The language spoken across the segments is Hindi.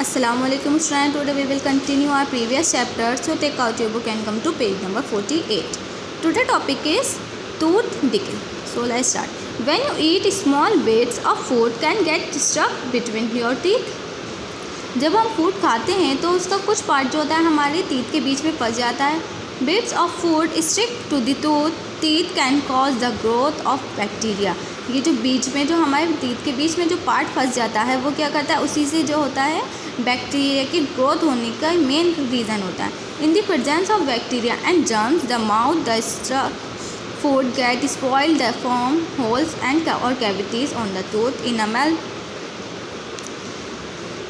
Assalamualaikum student. Today we will continue our previous chapter. So take out your book and come to page number 48. Today topic is tooth decay. So let's start. When you eat small bits of food can get stuck between your teeth. जब हम फूड खाते हैं तो उसका कुछ पार्ट जो होता है हमारे टीथ के बीच में फंस जाता है. Bits of food stick to the teeth can cause the growth of bacteria. ये जो बीच में जो हमारे टीथ के बीच में जो पार्ट फंस जाता है वो क्या करता है, उसी से जो होता है बैक्टीरिया की ग्रोथ होने का मेन रीज़न होता है. In the presence of bacteria and germs the mouth the food get spoiled the form holes and और cavities on the tooth enamel.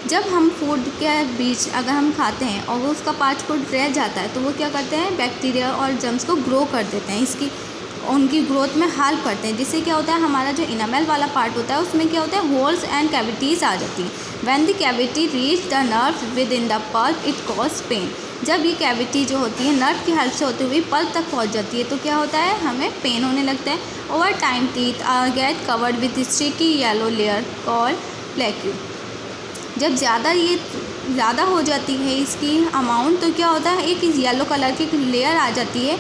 जब हम फूड के बीच अगर हम खाते हैं और वो उसका पार्ट फूड रह जाता है तो वो क्या करते हैं, बैक्टीरिया और जर्म्स को ग्रो कर देते हैं, इसकी उनकी ग्रोथ में हेल्प करते हैं. जिससे क्या होता है, हमारा जो इनामेल वाला पार्ट होता है उसमें क्या होता है, होल्स एंड कैविटीज़ आ जाती हैं. When the cavity reach the nerve within the pulp it cause pain. जब ये कैविटी जो होती है नर्व की हेल्प से होते हुए पल्प तक पहुंच जाती है तो क्या होता है, हमें पेन होने लगता है. Over time teeth are get covered with sticky yellow layer called plaque. जब ज़्यादा हो जाती है इसकी अमाउंट तो क्या होता है, एक येलो कलर की लेयर आ जाती है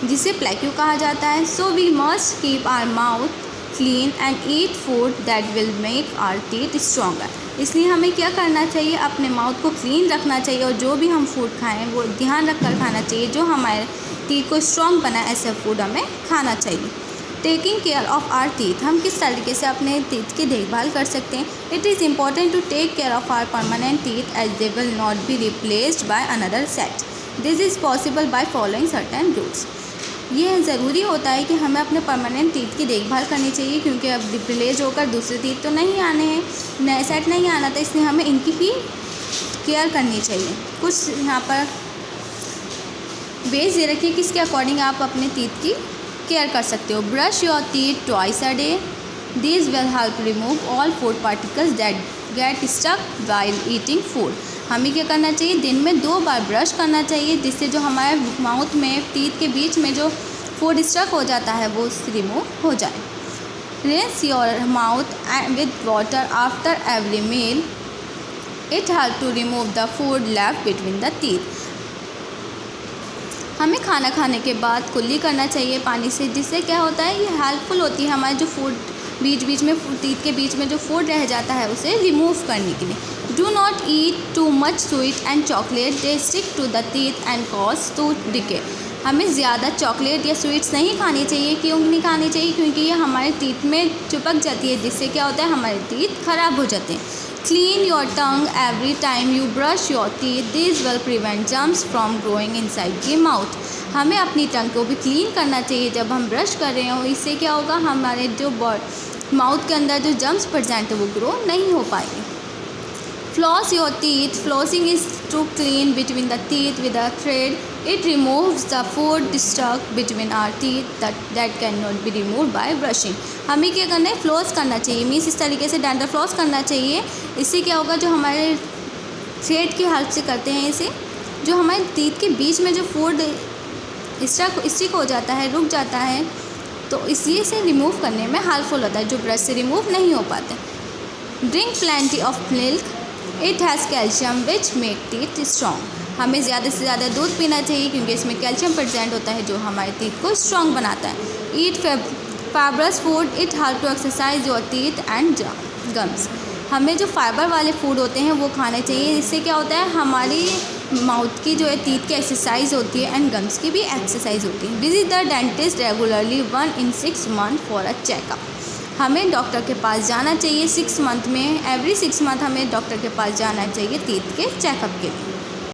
जिसे प्लेक्यू कहा जाता है. So we must keep our mouth clean and eat food that will make our teeth stronger. इसलिए हमें क्या करना चाहिए, अपने माउथ को क्लीन रखना चाहिए और जो भी हम फूड खाएं वो ध्यान रख कर खाना चाहिए जो हमारे टीथ को स्ट्रॉन्ग बनाए ऐसा फूड हमें खाना चाहिए. Taking care of our teeth, हम किस तरीके से अपने टीथ की देखभाल कर सकते हैं. It is important to take care of our permanent teeth as they will not be replaced by another set. This is possible by following certain rules. ये ज़रूरी होता है कि हमें अपने परमानेंट टीथ की देखभाल करनी चाहिए क्योंकि अब रिप्लेस होकर दूसरे टीथ तो नहीं आने हैं, नए सेट नहीं आना था, इसलिए हमें इनकी ही केयर करनी चाहिए. कुछ यहाँ पर बेस दे रखिए किसके अकॉर्डिंग आप अपने टीथ की केयर कर सकते हो. Brush your teeth twice a day. This will help remove all food particles that get stuck while eating food. हमें क्या करना चाहिए, दिन में 2 बार ब्रश करना चाहिए जिससे जो हमारे माउथ में टीथ के बीच में जो फूड स्टक हो जाता है वो रिमूव हो जाए. Rinse your mouth with water after every meal. It help to remove the food left between the teeth. हमें खाना खाने के बाद कुल्ली करना चाहिए पानी से, जिससे क्या होता है, ये हेल्पफुल होती है हमारे जो फूड बीच में टीथ के बीच में जो फूड रह जाता है उसे रिमूव करने के लिए. Do not eat too much sweet and chocolate, they stick to the teeth and cause tooth decay. हमें ज़्यादा चॉकलेट या स्वीट्स नहीं खानी चाहिए. क्यों नहीं खानी चाहिए, क्योंकि ये हमारे टीथ में चिपक जाती है जिससे क्या होता है, हमारे टीथ ख़राब हो जाते हैं. Clean your tongue every time you brush your teeth. This will prevent germs from growing inside the mouth. हमें अपनी टंग को भी क्लीन करना चाहिए जब हम ब्रश कर रहे हो. इससे क्या होगा, हमारे जो माउथ के अंदर जो जर्म्स प्रेजेंट है वो ग्रो नहीं हो पाएंगे. Floss your teeth. Flossing is to clean between the teeth with a thread. It removes the food stuck between our teeth that cannot be removed by brushing. हमें क्या करना है, फ्लॉस करना चाहिए. मीन्स इस तरीके से डेंटल फ्लॉस करना चाहिए. इससे क्या होगा, जो हमारे थ्रेड की हेल्प से करते हैं इसे, जो हमारे टीथ के बीच में जो फूड स्टिक हो जाता है, रुक जाता है, तो इसी से रिमूव करने में हेल्पफुल होता है जो ब्रश से रिमूव नहीं हो पाते. Drink plenty of milk. It has calcium which make teeth strong. हमें ज़्यादा से ज़्यादा दूध पीना चाहिए क्योंकि इसमें कैल्शियम प्रेजेंट होता है जो हमारे टीथ को स्ट्रॉन्ग बनाता है. Eat fibrous food. It help to exercise your teeth and gums. हमें जो फाइबर वाले फूड होते हैं वो खाने चाहिए. इससे क्या होता है, हमारी माउथ की जो है टीथ की एक्सरसाइज होती है एंड गम्स की भी एक्सरसाइज होती है. Visit the dentist regularly 1 in 6 months for a checkup. हमें डॉक्टर के पास जाना चाहिए 6 month में. एवरी 6 month हमें डॉक्टर के पास जाना चाहिए टीथ के चेकअप के लिए.